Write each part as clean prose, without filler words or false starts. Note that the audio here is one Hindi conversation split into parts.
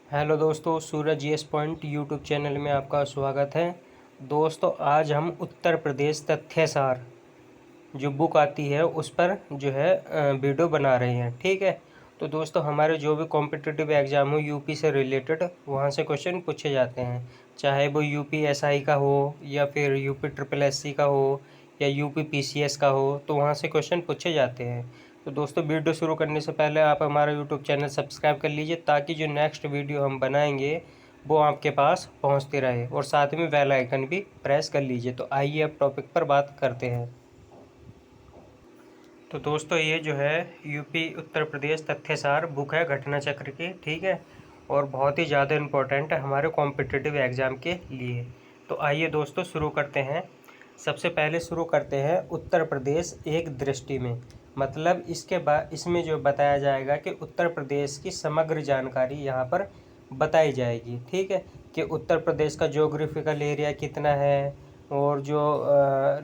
हेलो दोस्तों, सूरज जीएस पॉइंट यूट्यूब चैनल में आपका स्वागत है। दोस्तों, आज हम उत्तर प्रदेश तथ्यसार जो बुक आती है उस पर जो है वीडियो बना रहे हैं। ठीक है। तो दोस्तों, हमारे जो भी कॉम्पिटिटिव एग्ज़ाम हो यूपी से रिलेटेड, वहाँ से क्वेश्चन पूछे जाते हैं। चाहे वो यूपी एसआई का हो या फिर यूपी ट्रिपल एससी का हो या यूपी पीसीएस का हो, तो वहाँ से क्वेश्चन पूछे जाते हैं। तो दोस्तों, वीडियो शुरू करने से पहले आप हमारा यूट्यूब चैनल सब्सक्राइब कर लीजिए, ताकि जो नेक्स्ट वीडियो हम बनाएंगे वो आपके पास पहुंचती रहे, और साथ में बेल आइकन भी प्रेस कर लीजिए। तो आइए अब टॉपिक पर बात करते हैं। तो दोस्तों, ये जो है यूपी उत्तर प्रदेश तथ्यसार बुक है घटना चक्र की। ठीक है। और बहुत ही ज़्यादा इम्पोर्टेंट है हमारे कॉम्पिटिटिव एग्ज़ाम के लिए। तो आइए दोस्तों, शुरू करते हैं। सबसे पहले शुरू करते हैं उत्तर प्रदेश एक दृष्टि में। मतलब इसके बाद इसमें जो बताया जाएगा कि उत्तर प्रदेश की समग्र जानकारी यहाँ पर बताई जाएगी। ठीक है। कि उत्तर प्रदेश का ज्योग्राफिकल एरिया कितना है, और जो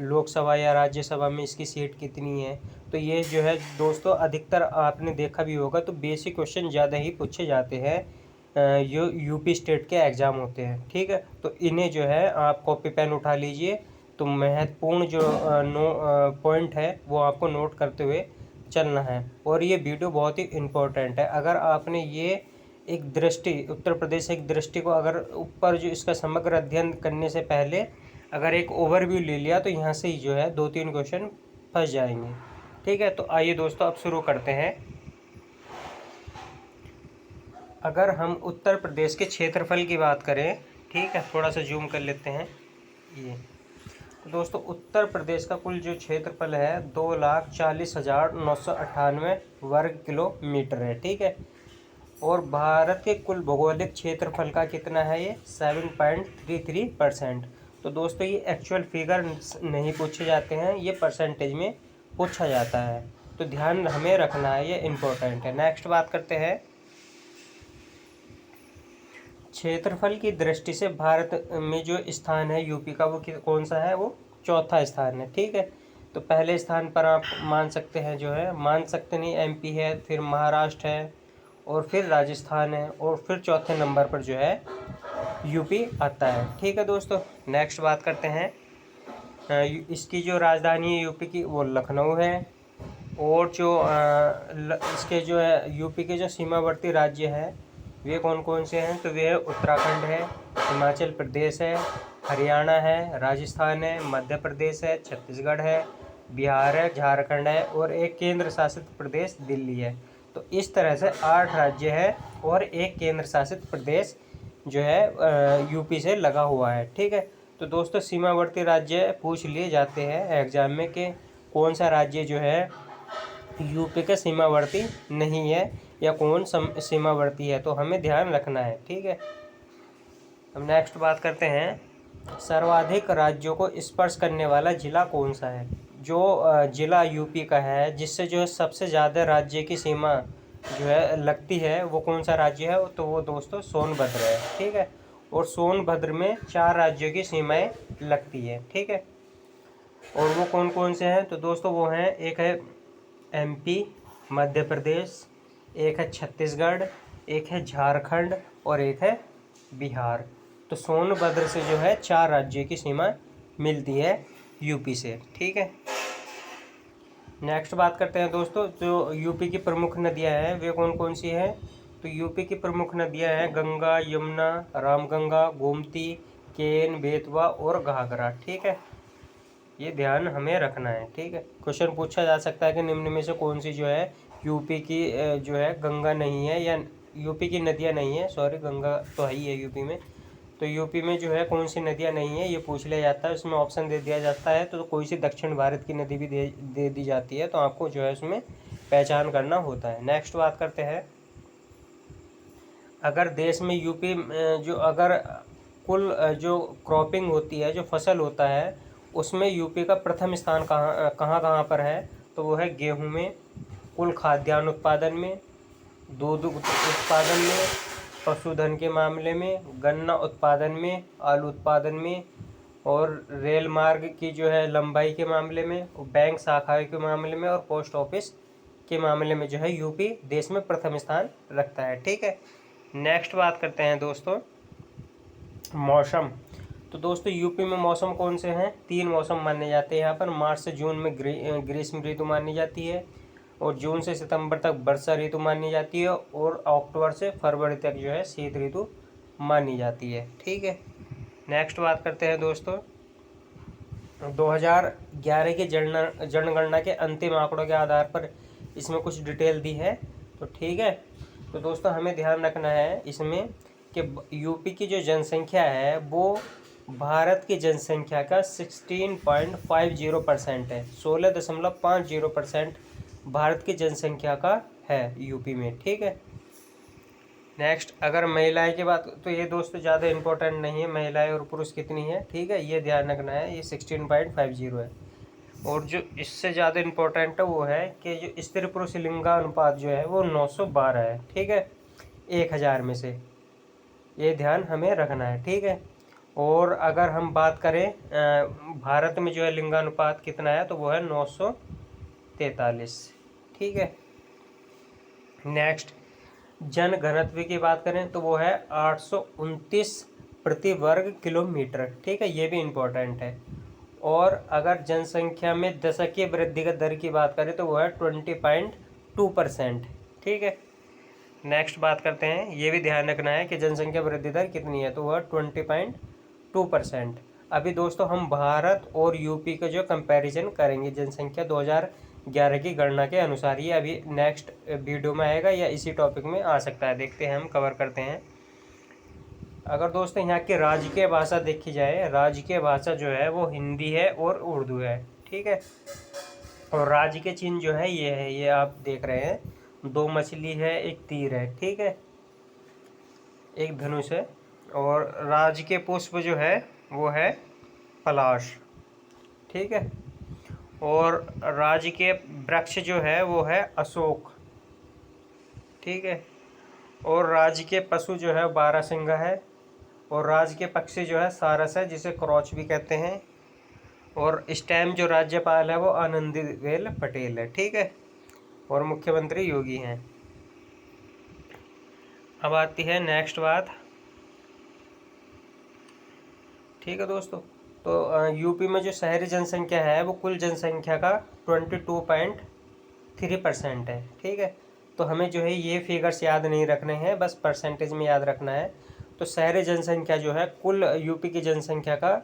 लोकसभा या राज्यसभा में इसकी सीट कितनी है। तो ये जो है दोस्तों, अधिकतर आपने देखा भी होगा, तो बेसिक क्वेश्चन ज़्यादा ही पूछे जाते हैं जो यूपी स्टेट के एग्ज़ाम होते हैं। ठीक है। तो इन्हें जो है आप कॉपी पेन उठा लीजिए। तो महत्वपूर्ण जो पॉइंट है वो आपको नोट करते हुए चलना है। और ये वीडियो बहुत ही इम्पोर्टेंट है। अगर आपने ये एक दृष्टि, उत्तर प्रदेश एक दृष्टि को अगर ऊपर जो इसका समग्र अध्ययन करने से पहले अगर एक ओवरव्यू ले लिया, तो यहाँ से ही जो है 2-3 क्वेश्चन फंस जाएंगे। ठीक है। तो आइए दोस्तों, अब शुरू करते हैं। अगर हम उत्तर प्रदेश के क्षेत्रफल की बात करें, ठीक है, थोड़ा सा जूम कर लेते हैं। ये तो दोस्तों, उत्तर प्रदेश का कुल जो क्षेत्रफल है 2,40,998 वर्ग किलोमीटर है। ठीक है। और भारत के कुल भौगोलिक क्षेत्रफल का कितना है, ये 7.33%। तो दोस्तों, ये एक्चुअल फिगर नहीं पूछे जाते हैं, ये परसेंटेज में पूछा जाता है। तो ध्यान हमें रखना है, ये इम्पोर्टेंट है। नेक्स्ट बात करते हैं। क्षेत्रफल की दृष्टि से भारत में जो स्थान है यूपी का, वो कौन सा है, वो चौथा स्थान है। ठीक है। तो पहले स्थान पर आप मान सकते हैं, जो है मान सकते नहीं, एमपी है, फिर महाराष्ट्र है, और फिर राजस्थान है, और फिर चौथे नंबर पर जो है यूपी आता है। ठीक है दोस्तों। नेक्स्ट बात करते हैं। इसकी जो राजधानी है यूपी की, वो लखनऊ है। और जो इसके जो है यूपी के जो सीमावर्ती राज्य हैं, वे कौन कौन से हैं, तो वे है उत्तराखंड है, हिमाचल प्रदेश है, हरियाणा है, राजस्थान है, मध्य प्रदेश है, छत्तीसगढ़ है, बिहार है, झारखंड है, और एक केंद्र शासित प्रदेश दिल्ली है। तो इस तरह से 8 राज्य है और एक केंद्र शासित प्रदेश जो है यूपी से लगा हुआ है। ठीक है। तो दोस्तों, सीमावर्ती राज्य पूछ लिए जाते हैं एग्जाम में कि कौन सा राज्य जो है यूपी के सीमावर्ती नहीं है, या कौन सीमावर्ती है, तो हमें ध्यान रखना है। ठीक है। हम नेक्स्ट बात करते हैं। सर्वाधिक राज्यों को स्पर्श करने वाला जिला कौन सा है। जो जिला यूपी का है जिससे जो है सबसे ज़्यादा राज्य की सीमा जो है लगती है, वो कौन सा राज्य है, तो वो दोस्तों सोनभद्र है। ठीक है। और सोनभद्र में 4 राज्यों की सीमाएं लगती है। ठीक है। और वो कौन कौन से हैं, तो दोस्तों वो हैं, एक है एमपी मध्य प्रदेश, एक है छत्तीसगढ़, एक है झारखंड, और एक है बिहार। तो सोनभद्र से जो है 4 राज्यों की सीमा मिलती है यूपी से। ठीक है। नेक्स्ट बात करते हैं दोस्तों, जो यूपी की प्रमुख नदियां हैं वे कौन कौन सी हैं। तो यूपी की प्रमुख नदियां हैं गंगा, यमुना, रामगंगा, गोमती, केन, बेतवा और घाघरा। ठीक है। ये ध्यान हमें रखना है। ठीक है। क्वेश्चन पूछा जा सकता है कि निम्न में से कौन सी जो है यूपी की जो है गंगा नहीं है, या यूपी की नदियाँ नहीं है, सॉरी, गंगा तो है ही है यूपी में। तो यूपी में जो है कौन सी नदियाँ नहीं है, ये पूछ लिया जाता है। उसमें ऑप्शन दे दिया जाता है, तो कोई सी दक्षिण भारत की नदी भी दे दी जाती है, तो आपको जो है उसमें पहचान करना होता है। नेक्स्ट बात करते हैं। अगर देश में यूपी जो अगर कुल जो क्रॉपिंग होती है, जो फसल होता है, उसमें यूपी का प्रथम स्थान कहाँ पर है, तो वो है गेहूं में, कुल खाद्यान्न उत्पादन में, दूध उत्पादन में, पशुधन के मामले में, गन्ना उत्पादन में, आलू उत्पादन में, और रेल मार्ग की जो है लंबाई के मामले में, बैंक शाखाओं के मामले में, और पोस्ट ऑफिस के मामले में जो है यूपी देश में प्रथम स्थान रखता है। ठीक है। नेक्स्ट बात करते हैं दोस्तों मौसम। तो दोस्तों यूपी में मौसम कौन से हैं? 3 मौसम माने जाते हैं यहाँ पर। मार्च से जून में ग्रीष्म ऋतु मानी जाती है, और जून से सितंबर तक वर्षा ऋतु मानी जाती है, और अक्टूबर से फरवरी तक जो है शीत ऋतु मानी जाती है। ठीक है, नेक्स्ट बात करते हैं दोस्तों 2011 की जनगणना के अंतिम आंकड़ों के आधार पर इसमें कुछ डिटेल दी है। तो ठीक है, तो दोस्तों हमें ध्यान रखना है इसमें कि यूपी की जो जनसंख्या है वो भारत की जनसंख्या का 16.50% है। 16.50% भारत की जनसंख्या का है यूपी में। ठीक है, नेक्स्ट अगर महिलाएं की बात, तो ये दोस्तों ज़्यादा इम्पोर्टेंट नहीं है महिलाएं और पुरुष कितनी है। ठीक है, ये ध्यान रखना है, ये 16.50 है। और जो इससे ज़्यादा इम्पोर्टेंट है वो है कि जो स्त्री पुरुष लिंगानुपात जो है वो 912 है। ठीक है, 1000 में से, ये ध्यान हमें रखना है। ठीक है, और अगर हम बात करें भारत में जो है लिंगानुपात कितना है, तो वो है 943। ठीक है, नेक्स्ट जन घनत्व की बात करें तो वो है 829 प्रति वर्ग किलोमीटर। ठीक है, ये भी इम्पोर्टेंट है। और अगर जनसंख्या में दशकीय वृद्धिगत दर की बात करें तो वो है 20.2%। ठीक है, नेक्स्ट बात करते हैं, ये भी ध्यान रखना है कि जनसंख्या वृद्धि दर कितनी है, तो वह 20.2%। अभी दोस्तों हम भारत और यूपी का जो कंपैरिजन करेंगे जनसंख्या 2011 की गणना के अनुसार, ये अभी नेक्स्ट वीडियो में आएगा या इसी टॉपिक में आ सकता है, देखते हैं हम कवर करते हैं। अगर दोस्तों यहाँ की राजकीय भाषा देखी जाए, राजकीय भाषा जो है वो हिंदी है और उर्दू है। ठीक है, और राजकीय चिन्ह जो है ये है, ये आप देख रहे हैं, 2 मछली है, 1 तीर है। ठीक है, 1 धनुष है। और राजकीय पुष्प जो है वो है पलाश। ठीक है, और राजकीय वृक्ष जो है वो है अशोक। ठीक है, और राजकीय पशु जो है बारहसिंगा है, और राज्य पक्षी जो है सारस है, जिसे क्रॉच भी कहते हैं। और स्टैम्प जो राज्यपाल है वो आनंदीबेन पटेल है। ठीक है, और मुख्यमंत्री योगी हैं। अब आती है नेक्स्ट बात। ठीक है दोस्तों, तो यूपी में जो शहरी जनसंख्या है वो कुल जनसंख्या का 22.3% है। ठीक है, तो हमें जो है ये फिगर्स याद नहीं रखने हैं, बस परसेंटेज में याद रखना है। तो शहरी जनसंख्या जो है कुल यूपी की जनसंख्या का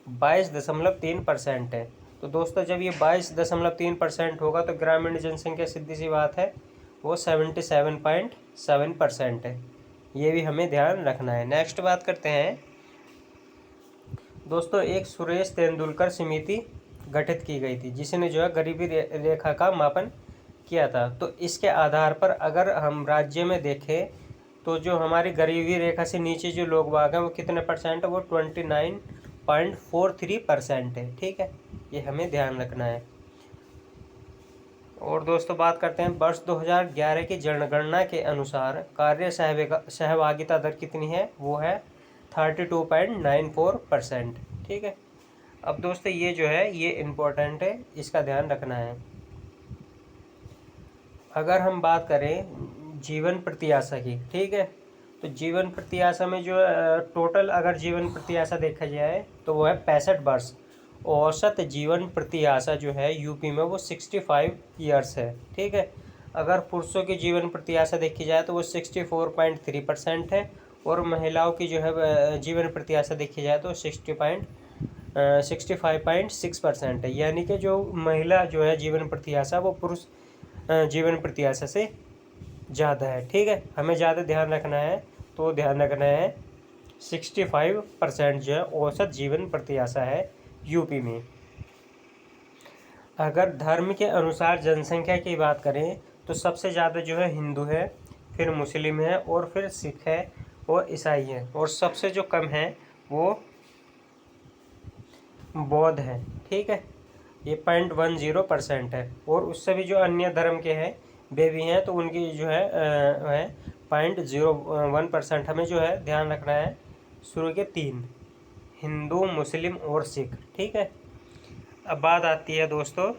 22.3% है। तो दोस्तों जब ये 22.3% होगा तो ग्रामीण जनसंख्या सीधी सी बात है वो 77.7% है। ये भी हमें ध्यान रखना है। नेक्स्ट बात करते हैं दोस्तों, एक सुरेश तेंदुलकर समिति गठित की गई थी जिसने जो है गरीबी रेखा का मापन किया था। तो इसके आधार पर अगर हम राज्य में देखें तो जो हमारी गरीबी रेखा से नीचे जो लोग बाग हैं वो कितने परसेंट है, वो 29.43% है। ठीक है, ये हमें ध्यान रखना है। और दोस्तों बात करते हैं वर्ष 2011 की जनगणना के अनुसार कार्य सहभागिता दर कितनी है, वो है 32.94%। ठीक है, अब दोस्तों ये जो है ये इम्पोर्टेंट है, इसका ध्यान रखना है। अगर हम बात करें जीवन प्रत्याशा की, ठीक है, तो जीवन प्रत्याशा में जो टोटल अगर जीवन प्रत्याशा देखा जाए तो वो है 65 वर्ष। औसत जीवन प्रत्याशा जो है यूपी में वो 65 ईयर्स है। ठीक है, अगर पुरुषों की जीवन प्रत्याशा देखी जाए तो वो 64.3% है, और महिलाओं की जो है जीवन प्रत्याशा देखी जाए तो 65.6% है। यानी कि जो महिला जो है जीवन प्रत्याशा वो पुरुष जीवन प्रत्याशा से ज़्यादा है। ठीक है, हमें ज़्यादा ध्यान रखना है, तो ध्यान रखना है 65% जो है औसत जीवन प्रत्याशा है यूपी में। अगर धर्म के अनुसार जनसंख्या की बात करें तो सबसे ज़्यादा जो है हिंदू है, फिर मुस्लिम है, और फिर सिख है और ईसाई है, और सबसे जो कम है वो बौद्ध है। ठीक है, ये 0.10% है, और उससे भी जो अन्य धर्म के हैं वे भी हैं, तो उनकी जो है 0.01%। हमें जो है ध्यान रखना है शुरू के 3, हिंदू, मुस्लिम और सिख। ठीक है, अब बात आती है दोस्तों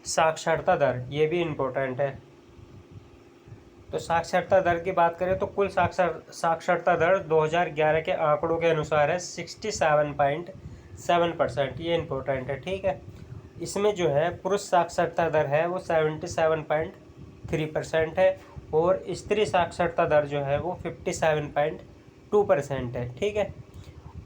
साक्षरता दर, ये भी इम्पोर्टेंट है। तो साक्षरता दर की बात करें तो कुल साक्षरता दर 2011 के आंकड़ों के अनुसार है 67.7%। ये इम्पोर्टेंट है, ठीक है। इसमें जो है पुरुष साक्षरता दर है वो 77.3% है और स्त्री साक्षरता दर जो है वो 57.2% है, ठीक है।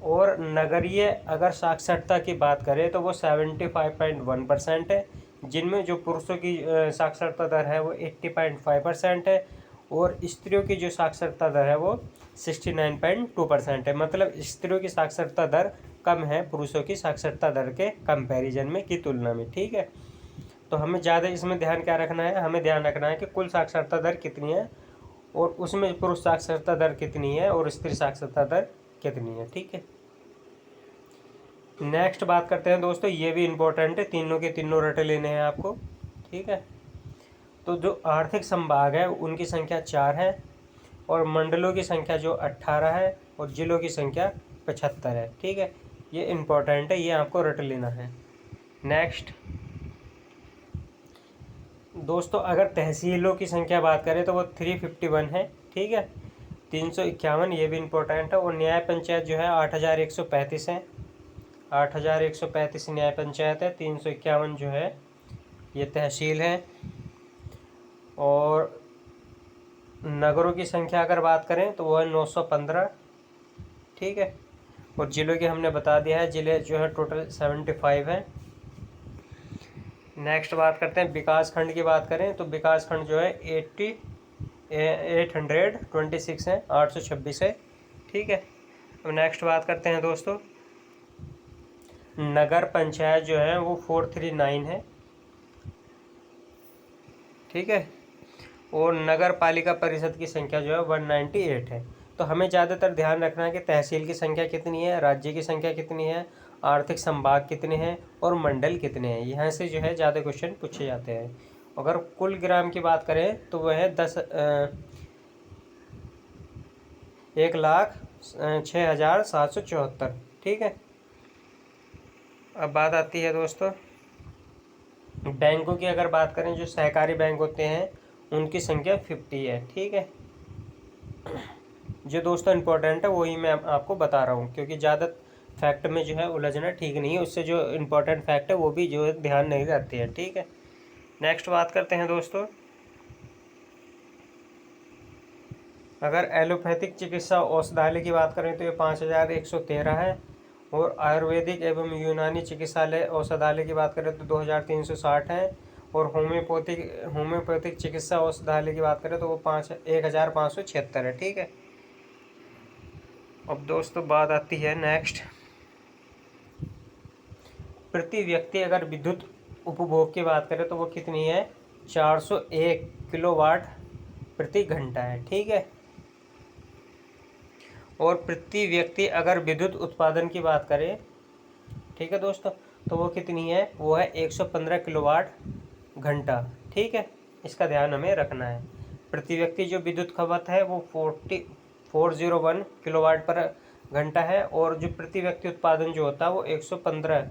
और नगरीय अगर साक्षरता की बात करें तो वो 75.1% है, जिनमें जो पुरुषों की साक्षरता दर है वो 80.5% है और स्त्रियों की जो साक्षरता दर है वो 69.2% है। मतलब स्त्रियों की साक्षरता दर कम है पुरुषों की साक्षरता दर के कंपैरिजन में की तुलना में, ठीक है। तो हमें ज़्यादा इसमें ध्यान क्या रखना है, हमें ध्यान रखना है कि कुल साक्षरता दर कितनी है और उसमें पुरुष साक्षरता दर कितनी है और स्त्री साक्षरता दर कितनी है, ठीक है। नेक्स्ट बात करते हैं दोस्तों, ये भी इम्पोर्टेंट है, तीनों के तीनों रटे लेने हैं आपको, ठीक है। तो जो आर्थिक संभाग है उनकी संख्या 4 है और मंडलों की संख्या जो 18 है और जिलों की संख्या 75 है, ठीक है। ये इम्पोर्टेंट है, ये आपको रट लेना है। नेक्स्ट दोस्तों, अगर तहसीलों की संख्या बात करें तो वो 351 है, ठीक है। 351, ये भी इम्पोर्टेंट है। और न्याय पंचायत जो है 8135 है, 8135 न्याय पंचायत है। 351 जो है ये तहसील है। और नगरों की संख्या अगर बात करें तो वो है 915, ठीक है। और जिलों की हमने बता दिया है, जिले जो है टोटल 75 है। नेक्स्ट बात करते हैं विकास खंड की बात करें तो विकास खंड जो है 826 है, 826 है, ठीक है। अब नेक्स्ट बात करते हैं दोस्तों, नगर पंचायत जो है वो 439 है, ठीक है। और नगर पालिका परिषद की संख्या जो है 198 है। तो हमें ज़्यादातर ध्यान रखना है कि तहसील की संख्या कितनी है, राज्य की संख्या कितनी है, आर्थिक संभाग कितने हैं और मंडल कितने हैं। यहाँ से जो है ज़्यादा क्वेश्चन पूछे जाते हैं। अगर कुल ग्राम की बात करें तो वह है 1,06,774, ठीक है। अब बात आती है दोस्तों बैंकों की। अगर बात करें जो सहकारी बैंक होते हैं उनकी संख्या 50 है, ठीक है। जो दोस्तों इम्पोर्टेंट है वही मैं आपको बता रहा हूँ, क्योंकि ज़्यादा फैक्ट में जो है उलझना ठीक नहीं है, उससे जो इम्पोर्टेंट फैक्ट है वो भी जो है ध्यान नहीं रहती है, ठीक है। नेक्स्ट बात करते हैं दोस्तों, अगर एलोपैथिक चिकित्सा औषधालय की बात करें तो ये 5113 है। और आयुर्वेदिक एवं यूनानी चिकित्सालय औषधालय की बात करें तो 2360 है। और होम्योपैथिक चिकित्सा औषधालय की बात करें तो वो 1576 है, ठीक है। अब दोस्तों बात आती है नेक्स्ट, प्रति व्यक्ति अगर विद्युत उपभोग की बात करें तो वो कितनी है, 401 किलोवाट प्रति घंटा है, ठीक है। और प्रति व्यक्ति अगर विद्युत उत्पादन की बात करें, ठीक है दोस्तों, तो वो कितनी है, वो है 115 किलोवाट घंटा, ठीक है। इसका ध्यान हमें रखना है। प्रति व्यक्ति जो विद्युत खपत है वो 401 किलोवाट पर घंटा है और जो प्रति व्यक्ति उत्पादन जो होता है वो 115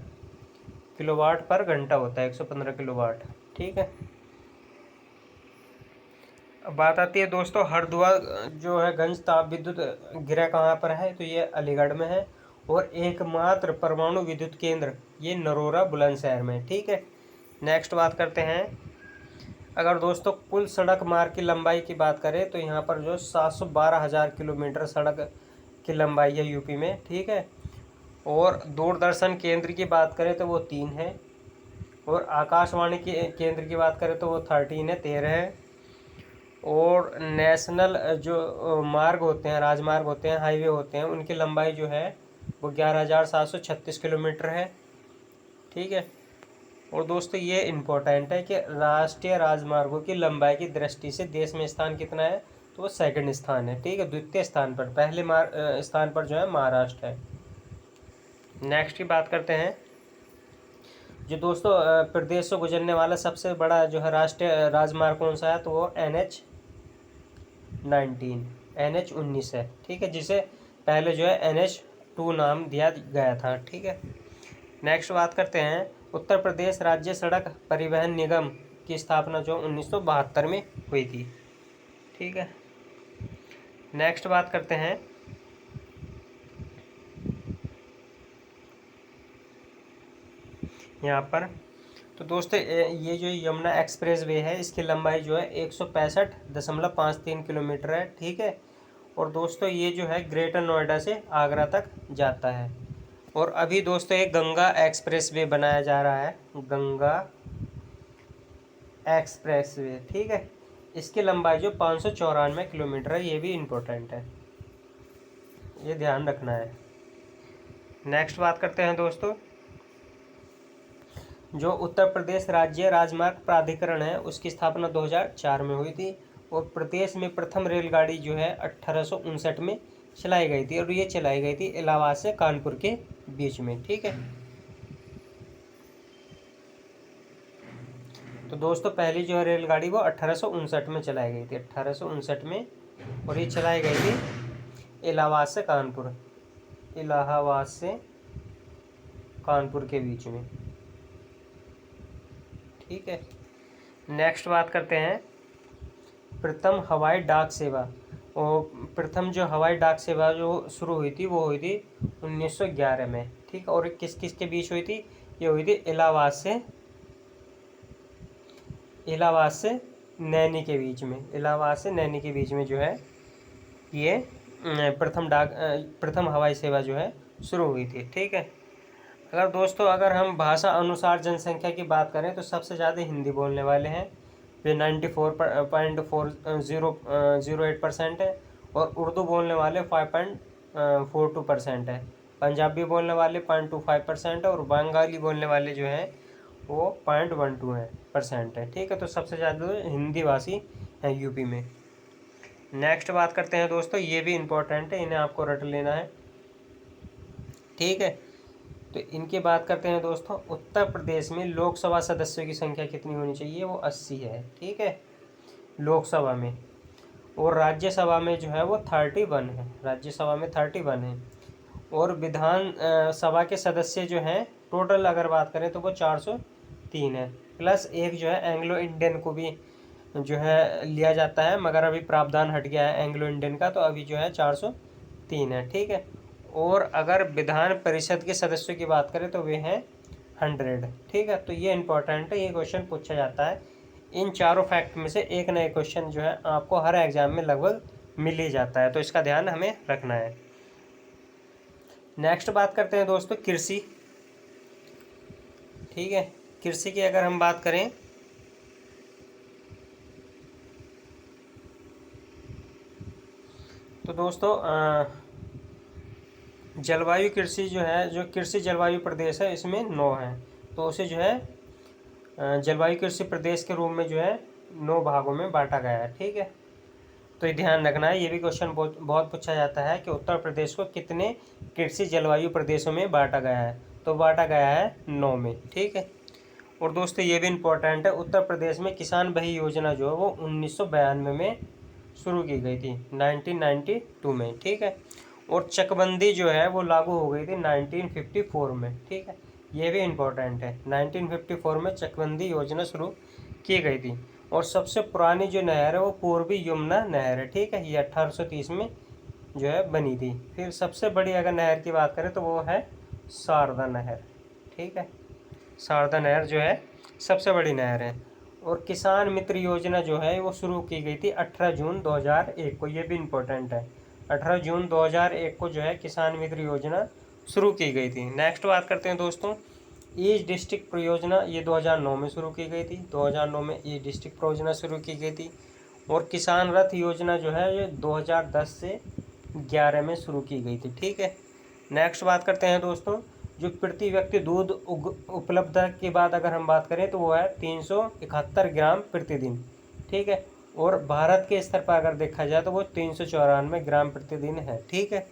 किलोवाट पर घंटा होता है, 115 किलोवाट, ठीक है। अब बात आती है दोस्तों हरदुआ जो है गंज ताप विद्युत गृह कहाँ पर है, तो ये अलीगढ़ में है। और एकमात्र परमाणु विद्युत केंद्र ये नरोरा बुलंदशहर में, ठीक है। नेक्स्ट बात करते हैं, अगर दोस्तों कुल सड़क मार्ग की लंबाई की बात करें तो यहाँ पर जो 712,000 किलोमीटर सड़क की लंबाई है यूपी में, ठीक है। और दूरदर्शन केंद्र की बात करें तो वो 3 है। और आकाशवाणी के केंद्र की बात करें तो वो 13 है, 13 है। और नेशनल जो मार्ग होते हैं, राजमार्ग होते हैं, हाईवे होते हैं, उनकी लंबाई जो है वो 11,736 किलोमीटर है, ठीक है। और दोस्तों ये इम्पोर्टेंट है कि राष्ट्रीय राजमार्गों की लंबाई की दृष्टि से देश में स्थान कितना है, तो वो सेकंड स्थान है, ठीक है। द्वितीय स्थान पर, पहले स्थान पर जो है महाराष्ट्र है। नेक्स्ट की बात करते हैं, जो दोस्तों प्रदेश से गुजरने वाला सबसे बड़ा जो है राष्ट्रीय राजमार्ग कौन सा है, तो वो NH19 है, ठीक है, जिसे पहले जो है NH2 नाम दिया गया था, ठीक है। नेक्स्ट बात करते हैं, उत्तर प्रदेश राज्य सड़क परिवहन निगम की स्थापना जो 1972 में हुई थी, ठीक है, नेक्स्ट बात करते हैं यहाँ पर। तो दोस्तों ये जो यमुना एक्सप्रेस वे है इसकी लंबाई जो है 165.53 किलोमीटर है, ठीक है। और दोस्तों ये जो है ग्रेटर नोएडा से आगरा तक जाता है। और अभी दोस्तों एक गंगा एक्सप्रेस वे बनाया जा रहा है, गंगा एक्सप्रेस वे, ठीक है। इसकी लंबाई जो 594 किलोमीटर है, ये भी इम्पोर्टेंट है, ये ध्यान रखना है। नेक्स्ट बात करते हैं दोस्तों, जो उत्तर प्रदेश राज्य राजमार्ग प्राधिकरण है उसकी स्थापना 2004 में हुई थी। और प्रदेश में प्रथम रेलगाड़ी जो है 1859 में चलाई गई थी, और ये चलाई गई थी इलाहाबाद से कानपुर के बीच में, ठीक है। तो दोस्तों पहली जो है रेलगाड़ी वो 1859 में चलाई गई थी, 1859 में, और ये चलाई गई थी इलाहाबाद से कानपुर, इलाहाबाद से कानपुर के बीच में, ठीक है। नेक्स्ट बात करते हैं प्रथम हवाई डाक सेवा। और प्रथम जो हवाई डाक सेवा जो शुरू हुई थी वो हुई थी 1911 में, ठीक। और किस किस के बीच हुई थी? ये हुई थी इलाहाबाद से नैनी के बीच में, इलाहाबाद से नैनी के बीच में जो है ये प्रथम हवाई सेवा जो है शुरू हुई थी, ठीक है। अगर दोस्तों अगर हम भाषा अनुसार जनसंख्या की बात करें तो सबसे ज़्यादा हिंदी बोलने वाले हैं, वे 94.4008% है। और उर्दू बोलने वाले 5.42% है। पंजाबी बोलने वाले 0.25% है। और बंगाली बोलने वाले जो हैं वो 0.12% है, ठीक है। तो सबसे ज़्यादा हिंदी भाषी हैं यूपी में। नेक्स्ट बात करते हैं दोस्तों, ये भी इम्पोर्टेंट है, इन्हें आपको रट लेना है, ठीक है। तो इनकी बात करते हैं दोस्तों, उत्तर प्रदेश में लोकसभा सदस्यों की संख्या कितनी होनी चाहिए? वो 80 है, ठीक है, लोकसभा में। और राज्यसभा में जो है वो 31 है, राज्यसभा में 31 है। और विधान सभा के सदस्य जो हैं टोटल अगर बात करें तो वो 403 है, प्लस एक जो है एंग्लो इंडियन को भी जो है लिया जाता है, मगर अभी प्रावधान हट गया है एंग्लो इंडियन का, तो अभी जो है 403 है, ठीक है। और अगर विधान परिषद के सदस्यों की बात करें तो वे हैं 100, ठीक है। तो ये इंपॉर्टेंट है, ये क्वेश्चन पूछा जाता है। इन चारों फैक्ट में से एक नए क्वेश्चन जो है आपको हर एग्जाम में लगभग मिल ही जाता है, तो इसका ध्यान हमें रखना है। नेक्स्ट बात करते हैं दोस्तों कृषि, ठीक है। कृषि की अगर हम बात करें तो दोस्तों जलवायु कृषि जो है, जो कृषि जलवायु प्रदेश है इसमें 9 है, तो उसे जो है जलवायु कृषि प्रदेश के रूप में जो है 9 भागों में बांटा गया है, ठीक है। तो ये ध्यान रखना है, ये भी क्वेश्चन बहुत पूछा जाता है कि उत्तर प्रदेश को कितने कृषि जलवायु प्रदेशों में बांटा गया है? तो बांटा गया है 9 में, ठीक है। और दोस्तों ये भी इम्पोर्टेंट है, उत्तर प्रदेश में किसान भाई योजना जो है वो 1992 में शुरू की गई थी, 1992 में, ठीक है। और चकबंदी जो है वो लागू हो गई थी 1954 में, ठीक है। ये भी इम्पोर्टेंट है, 1954 में चकबंदी योजना शुरू की गई थी। और सबसे पुरानी जो नहर है वो पूर्वी यमुना नहर है, ठीक है, ये 1830 में जो है बनी थी। फिर सबसे बड़ी अगर नहर की बात करें तो वो है शारदा नहर, ठीक है, शारदा नहर जो है सबसे बड़ी नहर है। और किसान मित्र योजना जो है वो शुरू की गई थी 18 जून 2001 को, ये भी इम्पोर्टेंट है, 18 जून 2001 को जो है किसान मित्र योजना शुरू की गई थी। नेक्स्ट बात करते हैं दोस्तों ईस्ट डिस्ट्रिक्ट परियोजना, ये 2009 में शुरू की गई थी, 2009 में ईस्ट डिस्ट्रिक्ट परियोजना शुरू की गई थी। और किसान रथ योजना जो है ये 2010 से 11 में शुरू की गई थी, ठीक है। नेक्स्ट बात करते हैं दोस्तों, जो प्रति व्यक्ति दूध उपलब्धता की बात अगर हम बात करें तो वो है 371 ग्राम प्रतिदिन, ठीक है। और भारत के स्तर पर अगर देखा जाए तो वो 394 ग्राम प्रतिदिन है, ठीक है,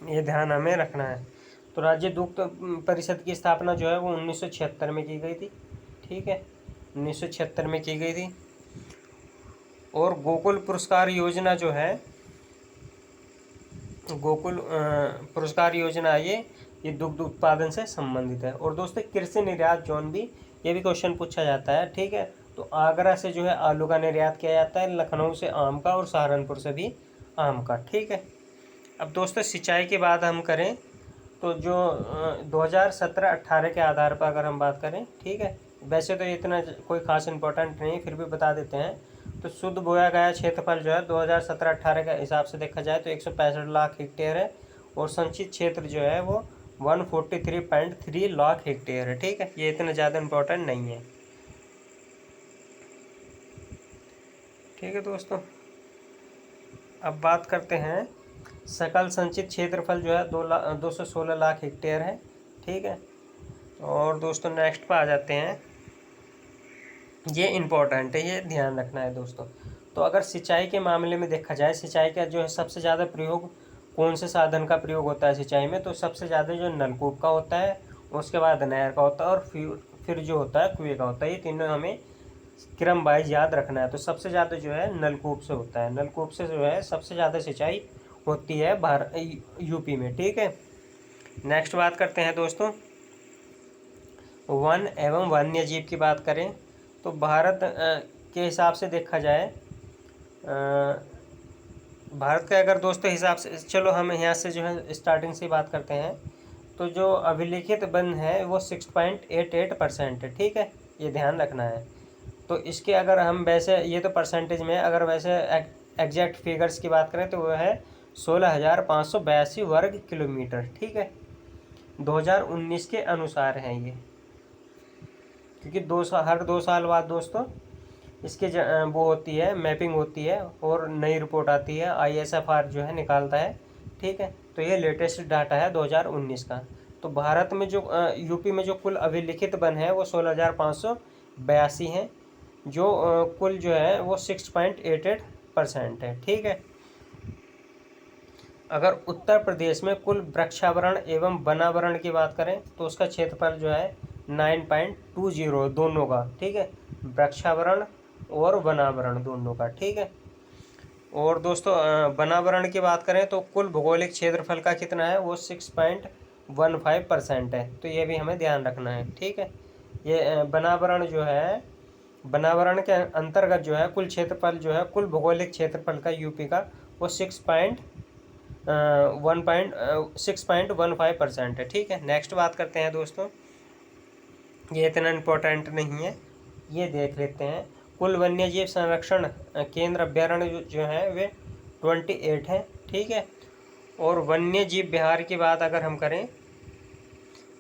ये ध्यान हमें रखना है। तो राज्य दुग्ध परिषद की स्थापना जो है वो 1976 में की गई थी, ठीक है, 1976 में की गई थी। और गोकुल पुरस्कार योजना जो है, गोकुल पुरस्कार योजना ये दुग्ध उत्पादन से संबंधित है। और दोस्तों कृषि निर्यात जोन भी, ये भी क्वेश्चन पूछा जाता है, ठीक है। तो आगरा से जो है आलू का निर्यात किया जाता है, लखनऊ से आम का, और सहारनपुर से भी आम का। ठीक है। अब दोस्तों सिंचाई की बात हम करें तो जो 2017-18 के आधार पर अगर हम बात करें, ठीक है, वैसे तो इतना कोई खास इम्पोर्टेंट नहीं, फिर भी बता देते हैं। तो शुद्ध बोया गया क्षेत्रफल जो है 2017-18 के हिसाब से देखा जाए तो 165 लाख हेक्टेयर है, और संचित क्षेत्र जो है वो 143.3 लाख हेक्टेयर है। ठीक है, ये इतना ज़्यादा इम्पोर्टेंट नहीं है। ठीक है दोस्तों, अब बात करते हैं सकल संचित क्षेत्रफल जो है 216 लाख हेक्टेयर है। ठीक है, और दोस्तों नेक्स्ट पर आ जाते हैं, ये इम्पोर्टेंट है, ये ध्यान रखना है दोस्तों। तो अगर सिंचाई के मामले में देखा जाए, सिंचाई का जो है सबसे ज़्यादा प्रयोग कौन से साधन का प्रयोग होता है सिंचाई में, तो सबसे ज़्यादा जो नलकूप का होता है, उसके बाद नहर का होता है, और फिर जो होता है कुएँ का होता है। ये तीनों हमें क्रम वाइज याद रखना है। तो सबसे ज़्यादा जो है नलकूप से होता है, नलकूप से जो है सबसे ज़्यादा सिंचाई होती है यूपी में। ठीक है, नेक्स्ट बात करते हैं दोस्तों, वन एवं वन्य जीव की बात करें तो भारत के हिसाब से देखा जाए, भारत के अगर दोस्तों हिसाब से, चलो हम यहाँ से जो है स्टार्टिंग से बात करते हैं, तो जो अभिलिखित वन है वो 6.88% है। ठीक है, ये ध्यान रखना है। तो इसके अगर हम वैसे, ये तो परसेंटेज में, अगर वैसे एग्जैक्ट फिगर्स की बात करें तो वो है 16,582 वर्ग किलोमीटर। ठीक है, 2019 के अनुसार हैं ये, क्योंकि हर 2 साल बाद दोस्तों इसके वो होती है, मैपिंग होती है, और नई रिपोर्ट आती है, ISFR जो है निकालता है। ठीक है, तो ये लेटेस्ट डाटा है 2019 का। तो भारत में जो यूपी में जो कुल अभिलिखित वन है वो 16,582 हैं, जो कुल जो है वो 6.88% है। ठीक है, अगर उत्तर प्रदेश में कुल वृक्षावरण एवं वनावरण की बात करें तो उसका क्षेत्रफल जो है 9.20 दोनों का। ठीक है, वृक्षावरण और वनावरण दोनों का। ठीक है, और दोस्तों वनावरण की बात करें तो कुल भौगोलिक क्षेत्रफल का कितना है, वो 6.15% है। तो ये भी हमें ध्यान रखना है। ठीक है, ये वनावरण जो है, वनावरण के अंतर्गत जो है कुल क्षेत्रफल जो है, कुल भौगोलिक क्षेत्रफल का यूपी का, वो 6.15% है। ठीक है, नेक्स्ट बात करते हैं दोस्तों, ये इतना इम्पोर्टेंट नहीं है, ये देख लेते हैं। कुल वन्यजीव संरक्षण केंद्र अभ्यारण्य जो है वे 28 हैं। ठीक है, और वन्यजीव विहार की बात अगर हम करें,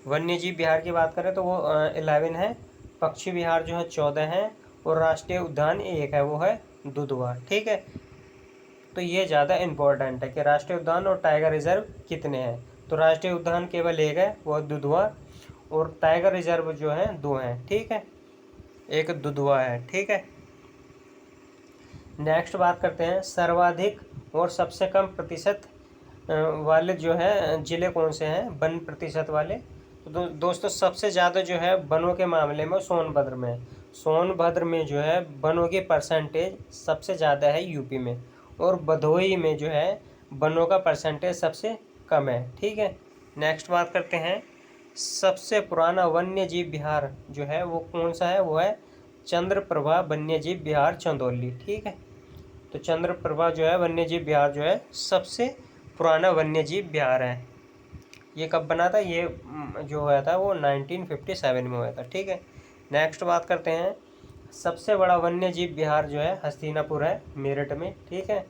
वन्यजीव विहार की बात करें तो वो 11 है, पक्षी विहार जो है 14 हैं, और राष्ट्रीय उद्यान 1 है, वो है दुधवा। ठीक है, तो ये ज़्यादा इम्पोर्टेंट है कि राष्ट्रीय उद्यान और टाइगर रिजर्व कितने हैं। तो राष्ट्रीय उद्यान केवल 1 है, वो दुधवा, और टाइगर रिजर्व जो है 2 हैं। ठीक है, एक दुधवा है। ठीक है, नेक्स्ट बात करते हैं, सर्वाधिक और सबसे कम प्रतिशत वाले जो है ज़िले कौन से हैं वन प्रतिशत वाले। तो दोस्तों सबसे ज़्यादा जो है वनों के मामले में सोनभद्र में, सोनभद्र में जो है वनों की परसेंटेज सबसे ज़्यादा है यूपी में, और भदोही में जो है वनों का परसेंटेज सबसे कम है। ठीक है, नेक्स्ट बात करते हैं, सबसे पुराना वन्य जीव विहार जो है वो कौन सा है, वो है चंद्रप्रभा वन्य जीव विहार चंदौली। ठीक है, तो चंद्रप्रभा जो है वन्य जीव विहार जो है सबसे पुराना वन्य जीव विहार है। ये कब बना था, ये जो हुआ था वो 1957 में हुआ था। ठीक है, नेक्स्ट बात करते हैं, सबसे बड़ा वन्य जीव विहार जो है हस्तिनापुर है, मेरठ में। ठीक है,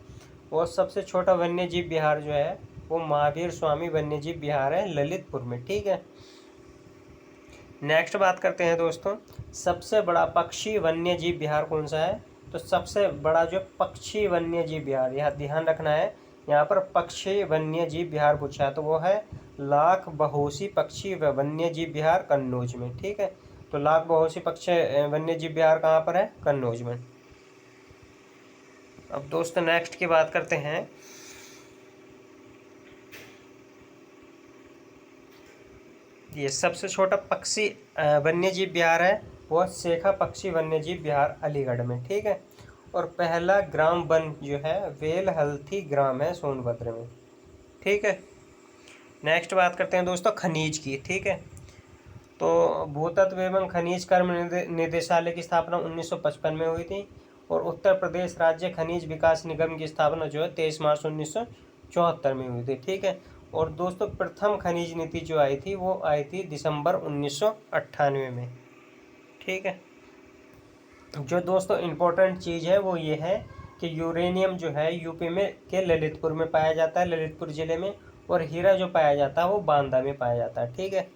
और सबसे छोटा वन्य जीव विहार जो है वो महावीर स्वामी वन्य जीव विहार है, ललितपुर में। ठीक है, नेक्स्ट बात करते हैं दोस्तों, सबसे बड़ा पक्षी वन्य जीव विहार कौन सा है। तो सबसे बड़ा जो पक्षी वन्य जीव विहार, यहाँ ध्यान रखना है, यहाँ पर पक्षी वन्य जीव विहार पूछा है, तो वो है लाख बहोसी पक्षी व वन्य जीव विहार कन्नौज में। ठीक है, तो लाख बहोसी पक्षी वन्य जीव विहार कहाँ पर है, कन्नौज में। अब दोस्तों नेक्स्ट की बात करते हैं, ये सबसे छोटा पक्षी वन्यजीव विहार है वो शेखा पक्षी वन्यजीव विहार अलीगढ़ में। ठीक है, और पहला ग्राम वन जो है वेलहल्थी ग्राम है सोनभद्र में। ठीक है, नेक्स्ट बात करते हैं दोस्तों खनिज की। ठीक है, तो भूतत्व एवं खनिज कर्म निदेशालय की स्थापना 1955 में हुई थी। और उत्तर प्रदेश राज्य खनिज विकास निगम की स्थापना जो है 23 मार्च 1974 में हुई थी। ठीक है। और दोस्तों प्रथम खनिज नीति जो आई थी वो आई थी दिसंबर 1998 में। ठीक है। जो दोस्तों इम्पोर्टेंट चीज़ है वो ये है कि यूरेनियम जो है यूपी में के ललितपुर में पाया जाता है, ललितपुर ज़िले में। और हीरा जो पाया जाता है वो बांदा में पाया जाता है। ठीक है।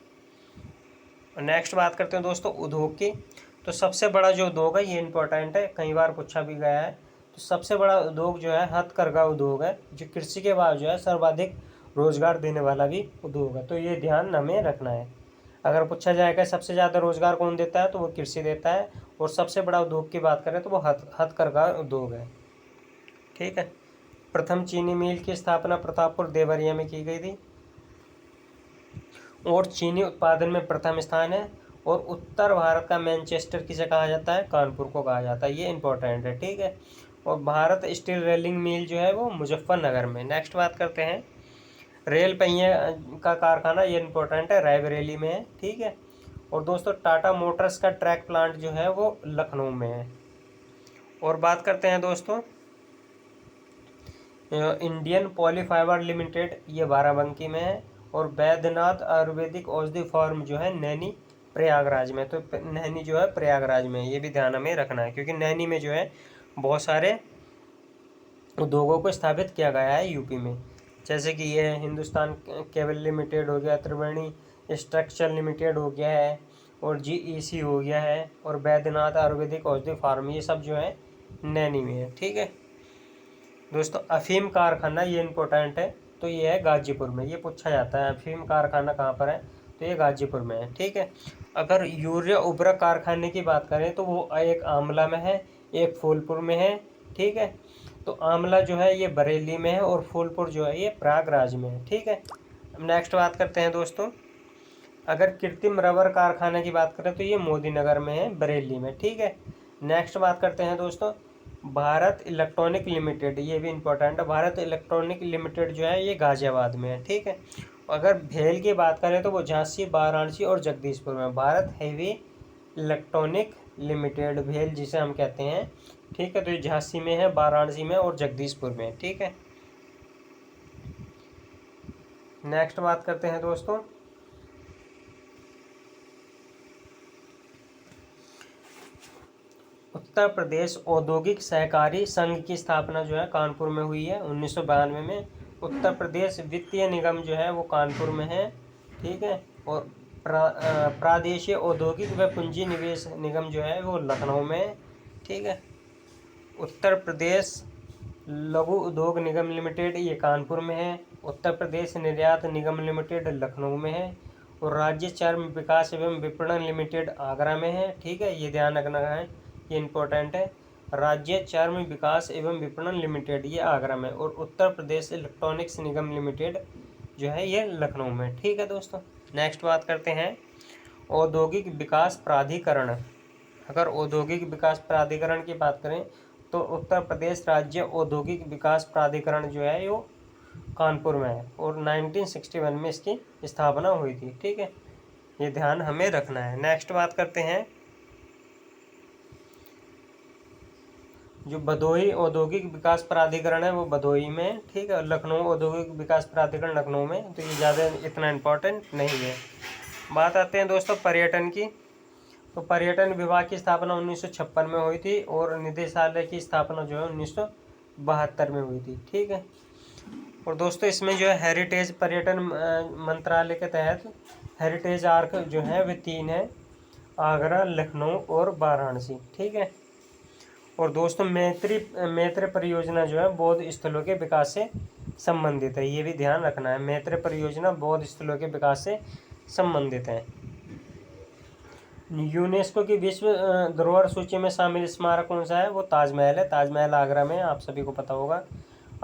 नेक्स्ट बात करते हैं दोस्तों उद्योग की। तो सबसे बड़ा जो उद्योग है ये इम्पोर्टेंट है, कई बार पूछा भी गया है। तो सबसे बड़ा उद्योग जो है हथकरघा उद्योग है, जो कृषि के बाद जो है सर्वाधिक रोजगार देने वाला भी उद्योग है। तो ये ध्यान हमें रखना है। अगर पूछा जाएगा सबसे ज़्यादा रोजगार कौन देता है तो वो कृषि देता है। और सबसे बड़ा उद्योग की बात करें तो वो हथकरघा उद्योग है। ठीक है। प्रथम चीनी मिल की स्थापना प्रतापपुर देवरिया में की गई थी। और चीनी उत्पादन में प्रथम स्थान है। और उत्तर भारत का मैनचेस्टर किसे कहा जाता है, कानपुर को कहा जाता है। ये इंपॉर्टेंट है। ठीक है। और भारत स्टील रेलिंग मिल जो है वो मुजफ्फरनगर में। नेक्स्ट बात करते हैं रेल पहिए का कारखाना, ये इंपॉर्टेंट है, रायबरेली में है। ठीक है। और दोस्तों टाटा मोटर्स का ट्रैक प्लांट जो है वो लखनऊ में है। और बात करते हैं दोस्तों इंडियन पॉलीफाइबर लिमिटेड, ये बाराबंकी में है। और वैद्यनाथ आयुर्वेदिक औषधि फार्म जो है नैनी प्रयागराज में। तो नैनी जो है प्रयागराज में, ये भी ध्यान हमें रखना है क्योंकि नैनी में जो है बहुत सारे उद्योगों को स्थापित किया गया है यूपी में। जैसे कि ये हिंदुस्तान केबल लिमिटेड हो गया, त्रिवेणी स्ट्रक्चर लिमिटेड हो गया है, और जीईसी हो गया है, और वैद्यनाथ आयुर्वेदिक औषधि फार्म, ये सब जो है नैनी में है। ठीक है दोस्तों अफीम कारखाना, ये इम्पोर्टेंट है, तो ये है गाजीपुर में। ये पूछा जाता है अफीम कारखाना कहाँ पर है, तो ये गाजीपुर में है। ठीक है। अगर यूरिया उर्वरक कारखाने की बात करें तो वो एक आंवला में है, एक फूलपुर में है। ठीक है। तो आंवला जो है ये बरेली में है, और फूलपुर जो है ये प्रयागराज में है। ठीक है। नेक्स्ट बात करते हैं दोस्तों अगर कृत्रिम रबर कारखाने की बात करें तो ये मोदी नगर में है, बरेली में। ठीक है। नेक्स्ट बात करते हैं दोस्तों भारत इलेक्ट्रॉनिक लिमिटेड, ये भी इम्पोर्टेंट है। भारत इलेक्ट्रॉनिक लिमिटेड जो है ये गाजियाबाद में है। ठीक है। अगर भेल की बात करें तो वो झांसी, वाराणसी और जगदीशपुर में। भारत हेवी इलेक्ट्रॉनिक लिमिटेड भेल जिसे हम कहते हैं। ठीक है। तो ये झांसी में है, वाराणसी में और जगदीशपुर में। ठीक है। नेक्स्ट बात करते हैं दोस्तों उत्तर प्रदेश औद्योगिक सहकारी संघ की स्थापना जो है कानपुर में हुई है 1992 में। उत्तर प्रदेश वित्तीय निगम जो है वो कानपुर में है। ठीक है। और प्रादेशीय औद्योगिक व पूंजी निवेश निगम जो है वो लखनऊ में है। ठीक है। उत्तर प्रदेश लघु उद्योग निगम लिमिटेड, ये कानपुर में है। उत्तर प्रदेश निर्यात निगम लिमिटेड लखनऊ में है। और राज्य चर्म विकास एवं विपणन लिमिटेड आगरा में है। ठीक है। ये ध्यान रखना है, ये इम्पोर्टेंट है। राज्य चर्म विकास एवं विपणन लिमिटेड ये आगरा में। और उत्तर प्रदेश इलेक्ट्रॉनिक्स निगम लिमिटेड जो है ये लखनऊ में। ठीक है दोस्तों। नेक्स्ट बात करते हैं औद्योगिक विकास प्राधिकरण। अगर औद्योगिक विकास प्राधिकरण की बात करें तो उत्तर प्रदेश राज्य औद्योगिक विकास प्राधिकरण जो है वो कानपुर में है। और 1961 में इसकी स्थापना हुई थी। ठीक है। ये ध्यान हमें रखना है। नेक्स्ट बात करते हैं जो भदोही औद्योगिक विकास प्राधिकरण है वो भदोही में। ठीक है। लखनऊ औद्योगिक विकास प्राधिकरण लखनऊ में। तो ये ज़्यादा इतना इम्पोर्टेंट नहीं है। बात आते हैं दोस्तों पर्यटन की। तो पर्यटन विभाग की स्थापना 1956 में हुई थी। और निदेशालय की स्थापना जो है 1972 में हुई थी। ठीक है। और दोस्तों इसमें जो है हेरिटेज पर्यटन मंत्रालय के तहत हेरिटेज आर्क जो है वे 3 है, आगरा, लखनऊ और वाराणसी। ठीक है। और दोस्तों मैत्री परियोजना जो है बौद्ध स्थलों के विकास से संबंधित है। ये भी ध्यान रखना है, मैत्री परियोजना बौद्ध स्थलों के विकास से संबंधित है। यूनेस्को की विश्व धरोहर सूची में शामिल स्मारक कौन सा है, वो ताजमहल है। ताजमहल आगरा में, आप सभी को पता होगा।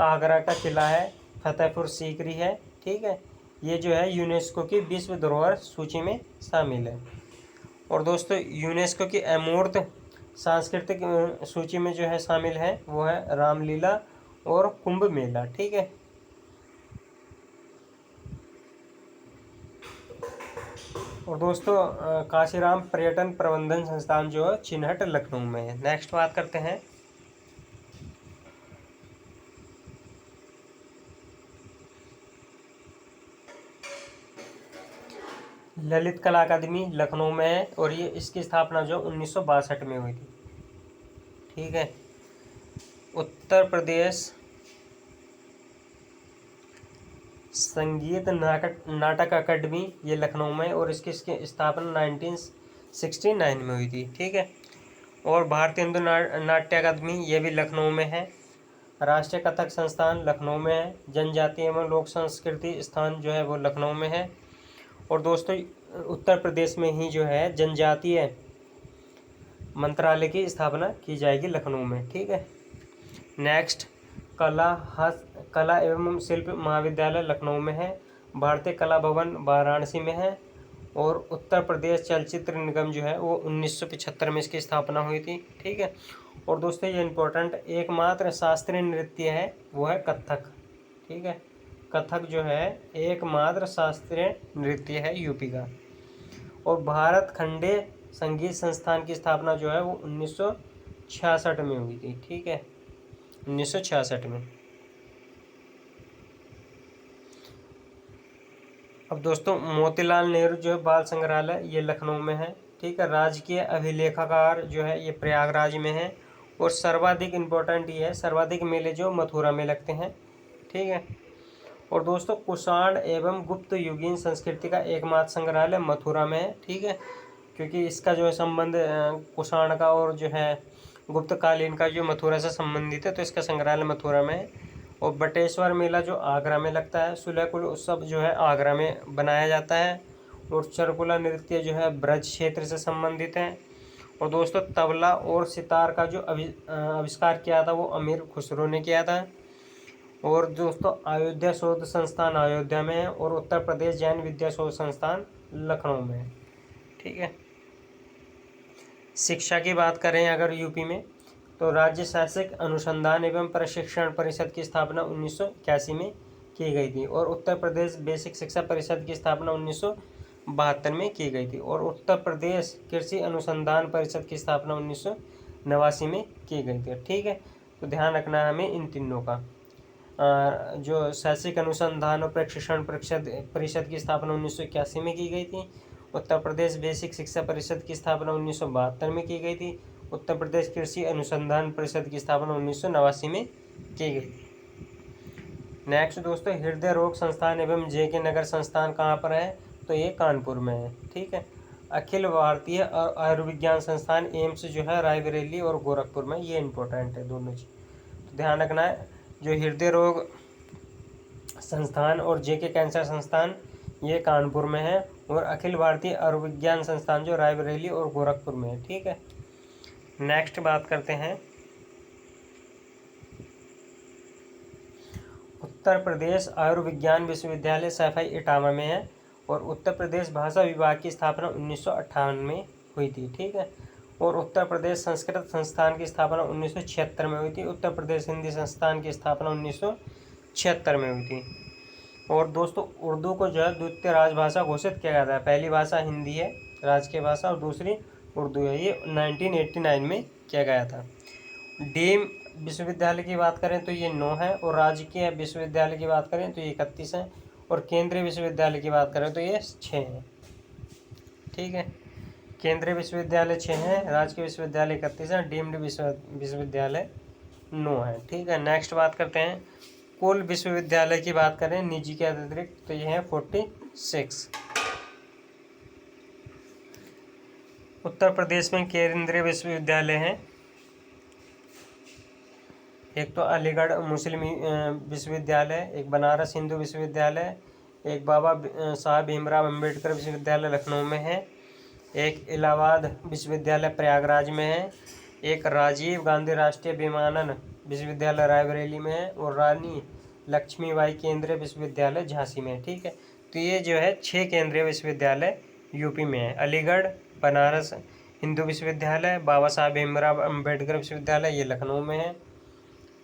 आगरा का किला है, फतेहपुर सीकरी है। ठीक है। ये जो है यूनेस्को की विश्व धरोहर सूची में शामिल है। और दोस्तों यूनेस्को की अमूर्त सांस्कृतिक सूची में जो है शामिल है वो है रामलीला और कुंभ मेला। ठीक है। और दोस्तों काशीराम पर्यटन प्रबंधन संस्थान जो है चिन्हट लखनऊ में है। नेक्स्ट बात करते हैं ललित कला अकादमी लखनऊ में है, और ये इसकी स्थापना जो 1962 में हुई थी। ठीक है। उत्तर प्रदेश संगीत नाटक अकादमी ये लखनऊ में है, और इसकी स्थापना 1969 में हुई थी। ठीक है। और भारतीय हिंदू नाट्य अकादमी ये भी लखनऊ में है। राष्ट्रीय कथक संस्थान लखनऊ में है। जनजातीय एवं लोक संस्कृति स्थान जो है वो लखनऊ में है। और दोस्तों उत्तर प्रदेश में ही जो है जनजातीय मंत्रालय की स्थापना की जाएगी लखनऊ में। ठीक है। नेक्स्ट कला एवं शिल्प महाविद्यालय लखनऊ में है। भारतीय कला भवन वाराणसी में है। और उत्तर प्रदेश चलचित्र निगम जो है वो 1975 में इसकी स्थापना हुई थी। ठीक है। और दोस्तों ये इम्पोर्टेंट एकमात्र शास्त्रीय नृत्य है वो है कथक। ठीक है। कथक जो है एकमात्र शास्त्रीय नृत्य है यूपी का। और भारत खंडे संगीत संस्थान की स्थापना जो है वो 1966 में हुई थी। ठीक है। 1966 में। अब दोस्तों मोतीलाल नेहरू जो है बाल संग्रहालय ये लखनऊ में है। ठीक है। राजकीय अभिलेखागार जो है ये प्रयागराज में है। और सर्वाधिक इम्पोर्टेंट ये है सर्वाधिक मेले जो मथुरा में लगते हैं। ठीक है। और दोस्तों कुषाण एवं गुप्त युगीन संस्कृति का एकमात्र संग्रहालय मथुरा में है। ठीक है। क्योंकि इसका जो है संबंध कुषाण का और जो है गुप्तकालीन का जो मथुरा से संबंधित है, तो इसका संग्रहालय मथुरा में है। और बटेश्वर मेला जो आगरा में लगता है। सुलहकुल उत्सव जो है आगरा में बनाया जाता है। और चरकुला नृत्य जो है ब्रज क्षेत्र से संबंधित है। और दोस्तों तबला और सितार का जो आविष्कार किया था वो अमीर खुसरो ने किया था। और दोस्तों अयोध्या शोध संस्थान अयोध्या में है। और उत्तर प्रदेश जैन विद्या शोध संस्थान लखनऊ में है। ठीक है। शिक्षा की बात करें अगर यूपी में, तो राज्य शासक अनुसंधान एवं प्रशिक्षण परिषद की स्थापना 1981 में की गई थी। और उत्तर प्रदेश बेसिक शिक्षा परिषद की स्थापना 1972 में की गई थी। और उत्तर प्रदेश कृषि अनुसंधान परिषद की स्थापना 1989 में की गई थी। ठीक है। तो ध्यान रखना है हमें इन तीनों का। जो शैक्षिक अनुसंधान और प्रशिक्षण परिषद की स्थापना 1981 में की गई थी। उत्तर प्रदेश बेसिक शिक्षा परिषद की स्थापना 1972 में की गई थी। उत्तर प्रदेश कृषि अनुसंधान परिषद की स्थापना 1989 में की गई थी। नेक्स्ट दोस्तों हृदय रोग संस्थान एवं जे.के. नगर संस्थान कहाँ पर है, तो ये कानपुर में है। ठीक है। अखिल भारतीय आयुर्विज्ञान संस्थान एम्स जो है रायबरेली और गोरखपुर में, ये इंपॉर्टेंट है दोनों चीज, तो ध्यान रखना है। जो हृदय रोग संस्थान और जे.के. कैंसर संस्थान ये कानपुर में है। और अखिल भारतीय आयुर्विज्ञान संस्थान जो रायबरेली और गोरखपुर में है। ठीक है। नेक्स्ट बात करते हैं उत्तर प्रदेश आयुर्विज्ञान विश्वविद्यालय सैफई इटावा में है। और उत्तर प्रदेश भाषा विभाग की स्थापना 1958 में हुई थी। ठीक है। और उत्तर प्रदेश संस्कृत संस्थान की स्थापना 1976 में हुई थी। उत्तर प्रदेश हिंदी संस्थान की स्थापना 1976 में हुई थी। और दोस्तों उर्दू को जो है द्वितीय राजभाषा घोषित किया गया था। पहली भाषा हिंदी है राजकीय भाषा, और दूसरी उर्दू है। ये 1989 में किया गया था। डीम विश्वविद्यालय की बात करें तो ये 9 है। और राजकीय विश्वविद्यालय की बात करें तो ये 31 है। और केंद्रीय विश्वविद्यालय की बात करें तो ये 6 हैं। ठीक है। केंद्रीय विश्वविद्यालय 6 हैं, राजकीय विश्वविद्यालय 31 है, डीम्ड विश्वविद्यालय 9 है। ठीक है। नेक्स्ट बात करते हैं कुल विश्वविद्यालय की बात करें निजी के अतिरिक्त, तो ये है 46। उत्तर प्रदेश में केंद्रीय विश्वविद्यालय हैं। एक तो अलीगढ़ मुस्लिम विश्वविद्यालय, एक बनारस हिंदू विश्वविद्यालय, एक बाबा साहब भीमराव अम्बेडकर विश्वविद्यालय लखनऊ में है, एक इलाहाबाद विश्वविद्यालय प्रयागराज में है, एक राजीव गांधी राष्ट्रीय विमानन विश्वविद्यालय रायबरेली में है, और रानी लक्ष्मीबाई केंद्रीय विश्वविद्यालय झांसी में है। ठीक है। तो ये जो है 6 केंद्रीय विश्वविद्यालय यूपी में है। अलीगढ़, बनारस हिंदू विश्वविद्यालय, बाबा साहब भीमराव अम्बेडकर विश्वविद्यालय ये लखनऊ में है।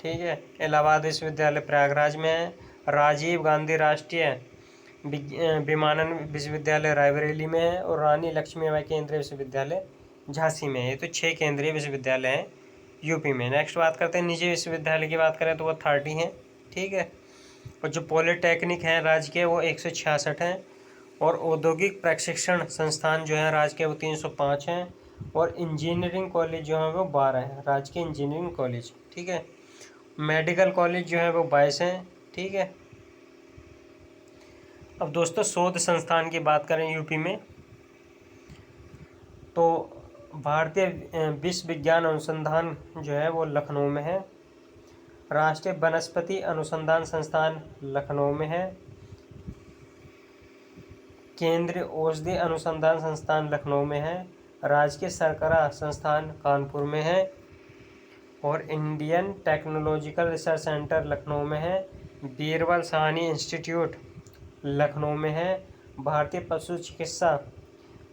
ठीक है। इलाहाबाद विश्वविद्यालय प्रयागराज में है। राजीव गांधी राष्ट्रीय विमानन विश्वविद्यालय रायबरेली में है, और रानी लक्ष्मीबाई केंद्रीय विश्वविद्यालय झांसी में है। ये तो 6 केंद्रीय विश्वविद्यालय हैं यूपी में। नेक्स्ट बात करते हैं निजी विश्वविद्यालय की बात करें तो वो 30 हैं, ठीक है। और जो पॉलिटेक्निक हैं राज्य के वो 166 हैं, और औद्योगिक प्रशिक्षण संस्थान जो है राज्य के वो 305 हैं, और इंजीनियरिंग कॉलेज जो है वो 12 हैं, राज्य के इंजीनियरिंग कॉलेज, ठीक है। मेडिकल कॉलेज जो है वो 22 हैं, ठीक है। अब दोस्तों शोध संस्थान की बात करें यूपी में तो भारतीय विश्व विज्ञान अनुसंधान जो है वो लखनऊ में है। राष्ट्रीय वनस्पति अनुसंधान संस्थान लखनऊ में है। केंद्रीय औषधि अनुसंधान संस्थान लखनऊ में है। राजकीय शर्करा संस्थान कानपुर में है, और Indian technological research centre Lucknow में है। बीरबल साहनी इंस्टीट्यूट लखनऊ में है। भारतीय पशु चिकित्सा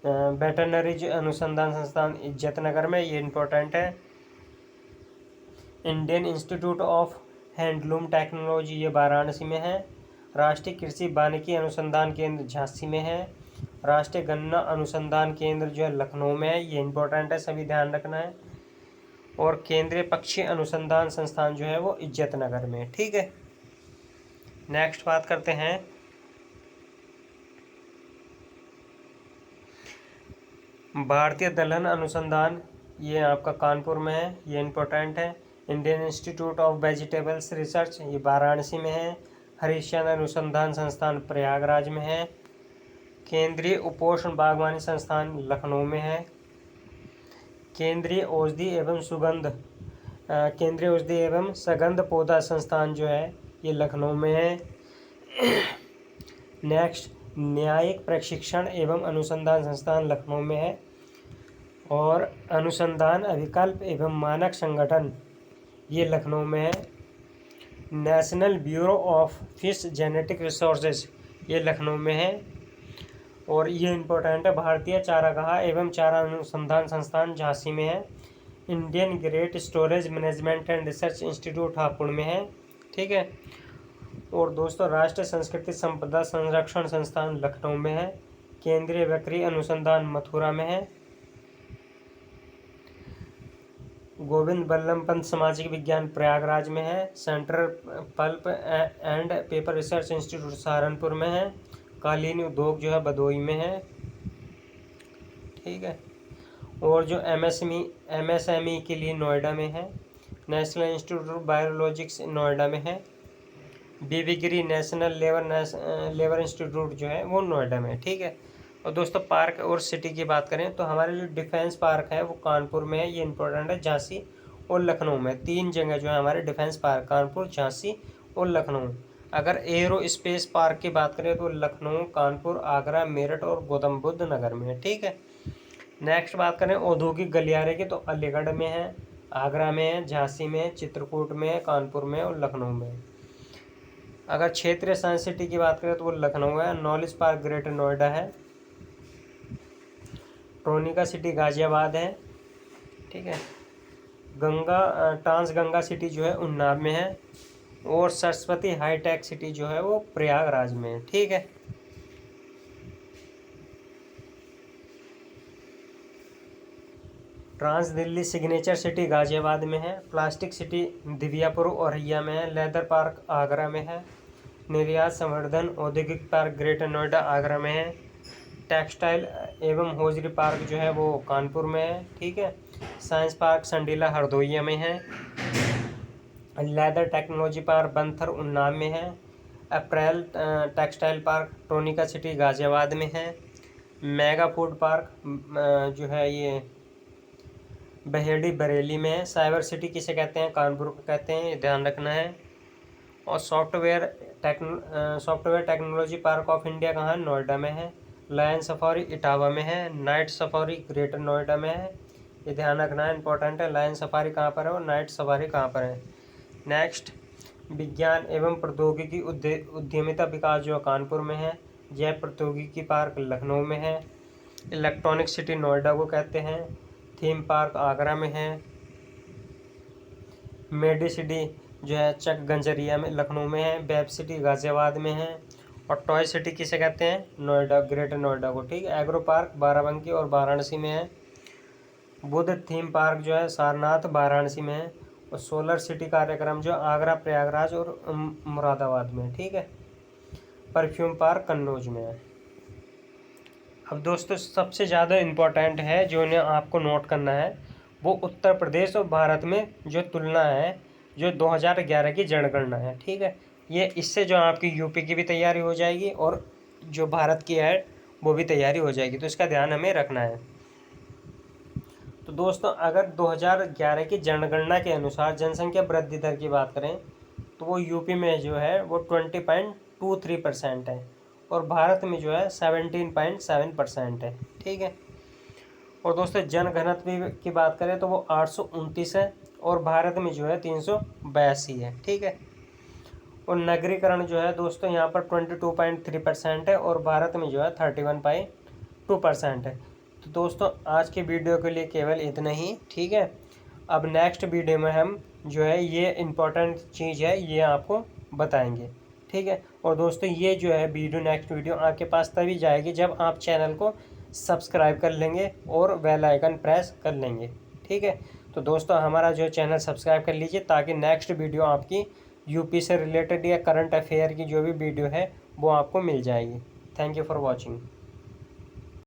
वेटरनरी अनुसंधान संस्थान इज्जतनगर में, ये इम्पोर्टेंट है। Indian institute of handloom technology ये वाराणसी में है। राष्ट्रीय कृषि वानिकी अनुसंधान केंद्र झांसी में है। राष्ट्रीय गन्ना अनुसंधान केंद्र जो है लखनऊ में है, ये इम्पोर्टेंट है, सभी ध्यान रखना है। और केंद्रीय पक्षी अनुसंधान संस्थान जो है वो इज्जतनगर में, ठीक है। नेक्स्ट बात करते हैं भारतीय दलहन अनुसंधान, ये आपका कानपुर में है, ये इम्पोर्टेंट है। Indian institute of vegetables research ये वाराणसी में है। हरिश्चंद्र अनुसंधान संस्थान प्रयागराज में है। केंद्रीय उपोष्ण बागवानी संस्थान लखनऊ में है। केंद्रीय औषधि एवं सगंध पौधा संस्थान जो है ये लखनऊ में है। नेक्स्ट न्यायिक प्रशिक्षण एवं अनुसंधान संस्थान लखनऊ में है, और अनुसंधान अभिकल्प एवं मानक संगठन ये लखनऊ में है। National bureau of fish genetic resources ये लखनऊ में है, और ये इम्पोर्टेंट है। भारतीय चारागाह एवं चारा अनुसंधान संस्थान झांसी में है। Indian great storage management and research institute Hapur में है, ठीक है। और दोस्तों राष्ट्रीय संस्कृति संपदा संरक्षण संस्थान लखनऊ में है। केंद्रीय बकरी अनुसंधान मथुरा में है। गोविंद बल्लभ पंत सामाजिक विज्ञान प्रयागराज में है। Central pulp and paper research institute Saharanpur में है। कालीन उद्योग जो है भदोई में है, ठीक है। और जो एमएसएमई के लिए नोएडा में है। National institute of biologics Noida में है। बीबीगिरी नेशनल लेबर इंस्टीट्यूट जो है वो नोएडा में है, ठीक है। और दोस्तों पार्क और सिटी की बात करें तो हमारे जो डिफेंस पार्क है वो कानपुर में है, ये इंपॉर्टेंट है। झांसी और लखनऊ में 3 जगह जो है हमारे डिफेंस पार्क, कानपुर, झांसी और लखनऊ। अगर एरो स्पेस पार्क की बात करें तो लखनऊ, कानपुर, आगरा, मेरठ और गौतम बुद्ध नगर में है, ठीक है। नेक्स्ट बात करें औद्योगिक गलियारे की तो अलीगढ़ में है, आगरा में है, झांसी में है, चित्रकूट में है, कानपुर में और लखनऊ में है। अगर क्षेत्रीय साइंस सिटी की बात करें तो वो लखनऊ है। नॉलेज पार्क ग्रेटर नोएडा है। ट्रोनिका सिटी गाजियाबाद है, ठीक है। ट्रांस गंगा सिटी जो है उन्नाव में है, और सरस्वती हाईटेक सिटी जो है वो प्रयागराज में है, ठीक है। Trans Delhi Signature City Ghaziabad में है। प्लास्टिक सिटी दिव्यापुर औरैया में है। लेदर पार्क आगरा में है। निर्यात संवर्धन औद्योगिक पार्क ग्रेटर नोएडा आगरा में है। टेक्सटाइल एवं होजरी पार्क जो है वो कानपुर में है, ठीक है। साइंस पार्क संडीला हरदोईया में है। Leather technology park Banthar Unnao में है। Apparel textile park Tronica city Ghaziabad में है। मेगा फूड पार्क जो है ये बहेड़ी बरेली में है। साइबर सिटी किसे कहते हैं, कानपुर को कहते हैं, ये ध्यान रखना है। और software technology park of India कहाँ है, नोएडा में है। लायन सफारी इटावा में है। नाइट सफारी ग्रेटर नोएडा में है, ये ध्यान रखना है, इंपॉर्टेंट है। लायन सफारी कहाँ पर है और नाइट सफारी कहाँ पर है। नेक्स्ट विज्ञान एवं प्रौद्योगिकी उद्यमिता विकास जो कानपुर में है। जय प्रौद्योगिकी पार्क लखनऊ में है। इलेक्ट्रॉनिक सिटी नोएडा को कहते हैं। थीम पार्क आगरा में है। मेडी सिटी जो है चक गंजरिया में लखनऊ में है। वेब सिटी गाजियाबाद में है। और टॉय सिटी किसे कहते हैं? नोएडा, ग्रेटर नोएडा को, ठीक है। एग्रो पार्क बाराबंकी और वाराणसी में है। बुद्ध थीम पार्क जो है सारनाथ वाराणसी में है। और सोलर सिटी कार्यक्रम जो आगरा, प्रयागराज और मुरादाबाद में है, ठीक है। परफ्यूम पार्क कन्नौज में है। अब दोस्तों सबसे ज़्यादा इम्पोर्टेंट है जो इन्हें आपको नोट करना है, वो उत्तर प्रदेश और भारत में जो तुलना है, जो 2011 की जनगणना है, ठीक है। ये इससे जो आपकी यूपी की भी तैयारी हो जाएगी और जो भारत की है वो भी तैयारी हो जाएगी, तो इसका ध्यान हमें रखना है। तो दोस्तों अगर 2011 की जनगणना के अनुसार जनसंख्या वृद्धि दर की बात करें तो वो यूपी में जो है वो 20.23% है और भारत में जो है 17.7% है, ठीक है। और दोस्तों जनघनत्व की बात करें तो वो 829 है और भारत में जो है 382 है, ठीक है। और नगरीकरण जो है दोस्तों यहाँ पर 22.3% है और भारत में जो है 31.2% है। तो दोस्तों आज के वीडियो के लिए केवल इतना ही, ठीक है। अब नेक्स्ट वीडियो में हम जो है ये इम्पोर्टेंट चीज़ है ये आपको बताएंगे, ठीक है। और दोस्तों ये जो है वीडियो, नेक्स्ट वीडियो आपके पास तभी जाएगी जब आप चैनल को सब्सक्राइब कर लेंगे और बेल आइकन प्रेस कर लेंगे, ठीक है। तो दोस्तों हमारा जो चैनल सब्सक्राइब कर लीजिए ताकि नेक्स्ट वीडियो आपकी यूपी से रिलेटेड या करंट अफेयर की जो भी वीडियो है वो आपको मिल जाएगी। Thank you for watching.